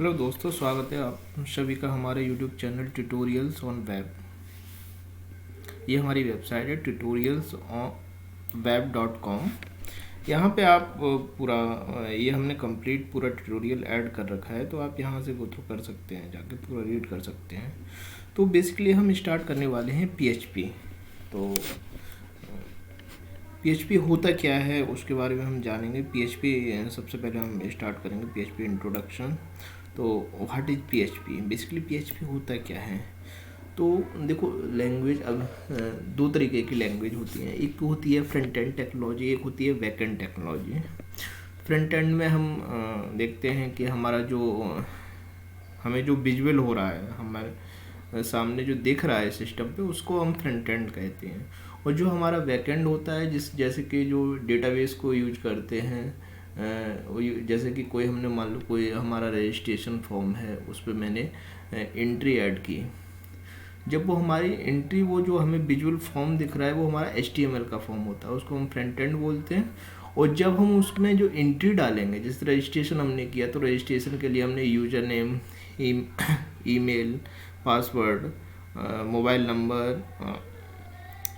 Hello दोस्तों, स्वागत है आप सभी का हमारे YouTube channel tutorials on web. ये हमारी वेबसाइट है tutorialsonweb.com। यहाँ पे आप ये हमने कंप्लीट पूरा ट्यूटोरियल ऐड कर रखा है, तो आप यहाँ से गो थ्रू कर सकते हैं, जाके पूरा रीड कर सकते हैं। तो बेसिकली हम स्टार्ट करने वाले हैं PHP। तो PHP होता क्या है उसके बारे में हम जानेंगे। PHP सबसे पहले हम स्टार्ट करेंगे PHP इंट्रोडक्शन। तो what is PHP? Basically PHP होता क्या है? तो देखो, लैंग्वेज अब दो तरीके की लैंग्वेज होती हैं। एक होती है फ्रंट एंड टेक्नोलॉजी, एक होती है back and technology. Front end में हम देखते हैं कि हमें जो विजुअल हो रहा है, हमारे सामने जो दिख रहा है सिस्टम पे, उसको हम फ्रंट एंड कहते हैं। और जो हमारा बैकएंड होता है, जैसे कि जो डेटाबेस को यूज करते हैं, जैसे कि हमने मान लो कोई हमारा रजिस्ट्रेशन फॉर्म है, उस पर मैंने एंट्री ऐड की। जब वो हमारी एंट्री, वो जो हमें विजुअल फॉर्म दिख रहा है, वो हमारा HTML का फॉर्म होता है, उसको हम फ्रंट एंड बोलते हैं। और जब हम उसमें जो एंट्री डालेंगे, जैसे रजिस्ट्रेशन हमने किया, तो रजिस्ट्रेशन के लिए हमने user name, email, password, mobile number,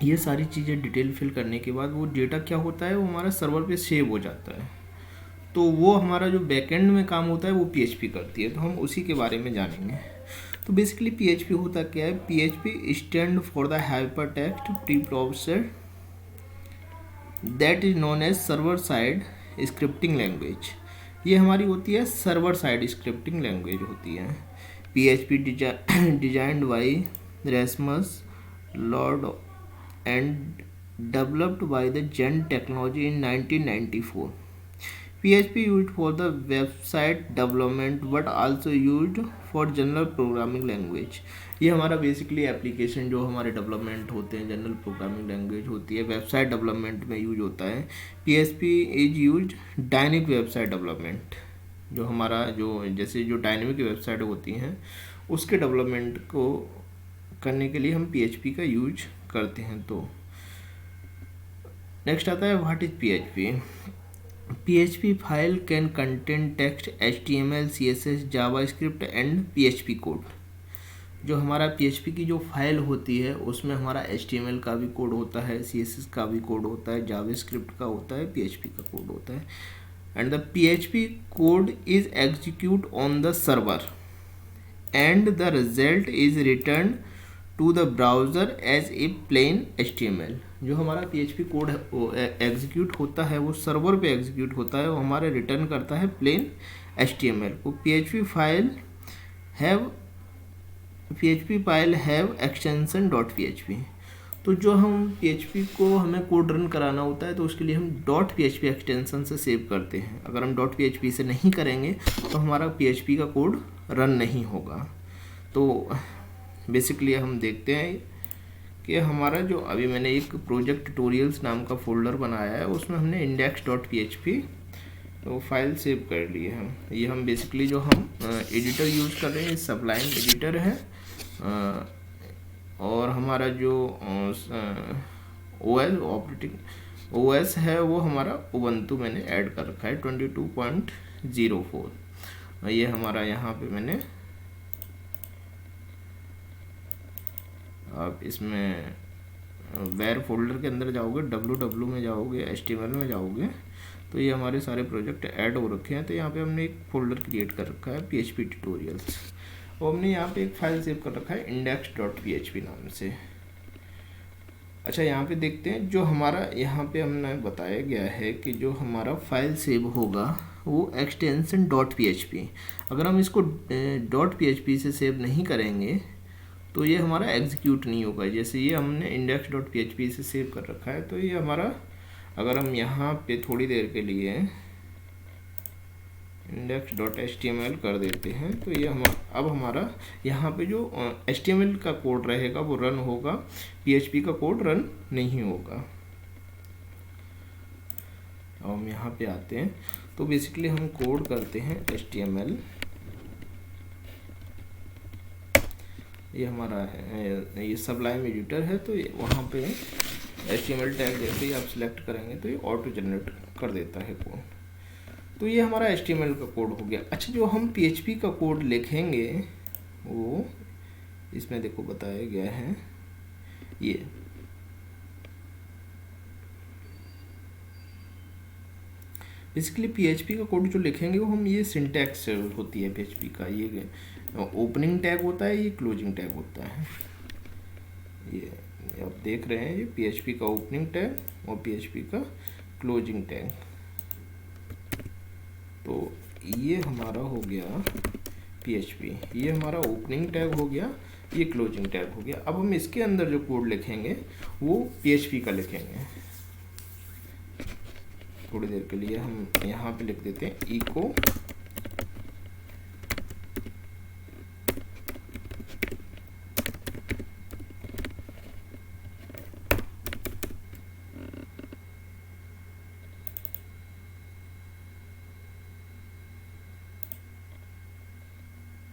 ये सारी चीज़ें डिटेल फिल करने के बाद वो डेटा क्या होता है, वो हमारा सर्वर पे सेव हो जाता है। तो वो हमारा जो बैकएंड में काम होता है वो PHP करती है। तो हम उसी के बारे में जानेंगे। तो बेसिकली PHP होता क्या है? PHP stand for the hypertext preprocessed that is known as server side scripting language. ये हमारी होती है सर्वर साइड स्क्रिप्टिंग लैंग्वेज होती है। PHP designed by Rasmus Lerdorf and developed by the Gen Technology in 1994. PHP used for the website development but also used for general programming language। ये हमारा basically application जो हमारे development होते हैं, general programming language होती है, website development में use होता है। PHP is use dynamic website development. जो हमारा जैसे जो डायनेमिक वेबसाइट होती हैं, उसके डेवलपमेंट को करने के लिए हम PHP का यूज करते हैं। तो नेक्स्ट आता है what is PHP। PHP file can contain text, HTML, CSS, JavaScript and PHP code. जो हमारा PHP की जो फाइल होती है, उसमें हमारा HTML का भी कोड होता है, CSS का भी कोड होता है, जावास्क्रिप्ट का होता है, PHP का कोड होता है। And the PHP code is execute on the server and the result is return to the browser as a plain HTML। जो हमारा PHP कोड एग्जीक्यूट होता है, वो सर्वर पे एग्जीक्यूट होता है, वो हमारे रिटर्न करता है प्लेन HTML को। PHP file have extension .php। तो जो हम PHP को हमें कोड रन कराना होता है, तो उसके लिए हम .php एक्सटेंशन से सेव करते हैं। अगर हम .php से नहीं करेंगे तो हमारा PHP का कोड रन नहीं होगा। तो बेसिकली हम देखते हैं कि हमारा जो अभी मैंने एक प्रोजेक्ट ट्यूटोरियल्स नाम का फोल्डर बनाया है, उसमें हमने index.php तो फाइल सेव कर ली है। ये हम बेसिकली जो हम एडिटर यूज़ कर रहे हैं, सबलाइन एडिटर है। और हमारा जो OS है, वो हमारा उबंटू मैंने ऐड कर रखा है 22.04। ये हमारा यहाँ पे मैंने, आप इसमें वेर फोल्डर के अंदर जाओगे, www में जाओगे, HTML में जाओगे, तो ये हमारे सारे प्रोजेक्ट ऐड हो रखे हैं। तो यहाँ पे हमने एक फोल्डर क्रिएट कर रखा है PHP ट्यूटोरियल्स, और हमने यहाँ पे एक फाइल सेव कर रखा है index.php नाम से। अच्छा, यहाँ पे देखते हैं जो हमारा यहाँ पे हमने बताया गया है कि जो हमारा फाइल सेव होगा वो एक्सटेंशन .php। अगर हम इसको .php से सेव नहीं करेंगे तो ये हमारा एग्जीक्यूट नहीं होगा। जैसे ये हमने index.php से सेव कर रखा है, तो ये हमारा, अगर हम यहाँ पे थोड़ी देर के लिए index.html कर देते हैं, तो ये अब हमारा यहाँ पे जो HTML का कोड रहेगा वो रन होगा, PHP का कोड रन नहीं होगा। अब हम यहाँ पे आते हैं, तो बेसिकली हम कोड करते हैं HTML। ये हमारा है, ये सबलाइन एडिटर है, तो वहाँ पे HTML टैग जैसे ही आप सिलेक्ट करेंगे तो ये ऑटो जनरेट कर देता है कोड। तो ये हमारा HTML का कोड हो गया। अच्छा, जो हम PHP का कोड लिखेंगे वो इसमें देखो बताया गया है। ये बेसिकली PHP का कोड जो लिखेंगे वो हम, ये सिंटैक्स होती है PHP का, ये ओपनिंग टैग होता है, ये क्लोजिंग टैग होता है। ये आप देख रहे हैं, ये PHP का ओपनिंग टैग और PHP का क्लोजिंग टैग। तो ये हमारा हो गया PHP, ये हमारा ओपनिंग टैग हो गया, ये क्लोजिंग टैग हो गया। अब हम इसके अंदर जो कोड लिखेंगे वो PHP का लिखेंगे। थोड़ी देर के लिए हम यहाँ पे लिख देते हैं इको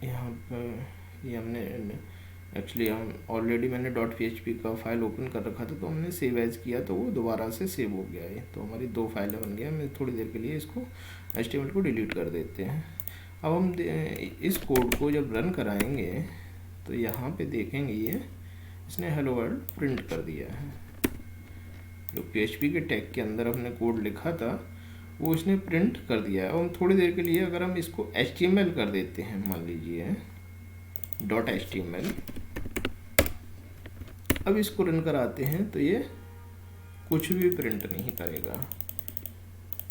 यहाँ पर, ये हमने एक्चुअली हम ऑलरेडी मैंने .php का फाइल ओपन कर रखा था, तो हमने सेव एज किया तो वो दोबारा से सेव हो गया है। तो हमारी 2 फाइलें बन गया। मैं थोड़ी देर के लिए इसको HTML को डिलीट कर देते हैं। अब हम इस कोड को जब रन कराएंगे तो यहाँ पे देखेंगे ये इसने हेलो वर्ल्ड प्रिंट कर दिया है। जो PHP के टैग के अंदर हमने कोड लिखा था वो इसने प्रिंट कर दिया है। अब हम थोड़ी देर के लिए अगर हम इसको HTML कर देते हैं, मान लीजिए .html, अब इसको रन कराते हैं तो ये कुछ भी प्रिंट नहीं करेगा,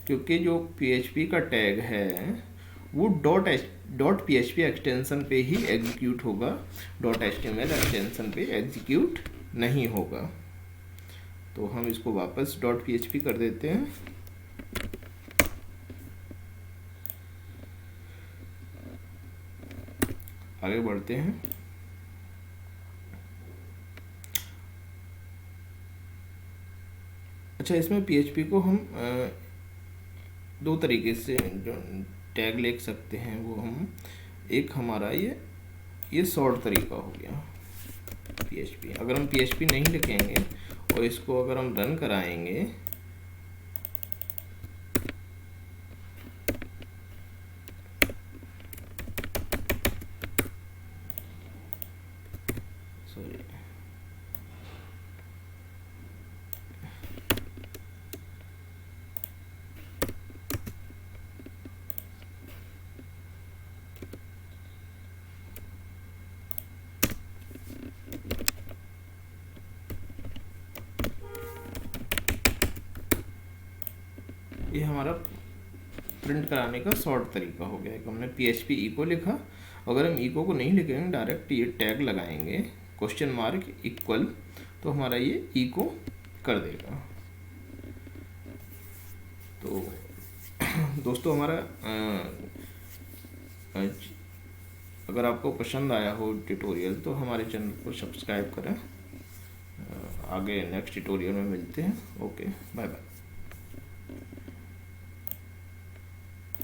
क्योंकि जो PHP का टैग है वो .php एक्सटेंशन पे ही एग्जीक्यूट होगा, .html एक्सटेंशन पे एग्जीक्यूट नहीं होगा। तो हम इसको वापस .php कर देते हैं। आगे बढ़ते हैं। अच्छा, इसमें PHP को हम 2 तरीके से टैग लिख सकते हैं। वो हम, एक हमारा ये शॉर्ट तरीका हो गया PHP। अगर हम PHP नहीं लिखेंगे और इसको अगर हम रन कराएंगे ये हमारा प्रिंट कराने का शॉर्ट तरीका हो गया है कि हमने PHP इको लिखा। अगर हम इको को नहीं लिखेंगे, डायरेक्ट ये टैग लगाएंगे ? इक्वल, तो हमारा ये इको कर देगा। तो दोस्तों, हमारा अगर आपको पसंद आया हो ट्यूटोरियल तो हमारे चैनल को सब्सक्राइब करें। आगे नेक्स्ट ट्यूटोरियल में मिलते हैं। Okay, bye bye.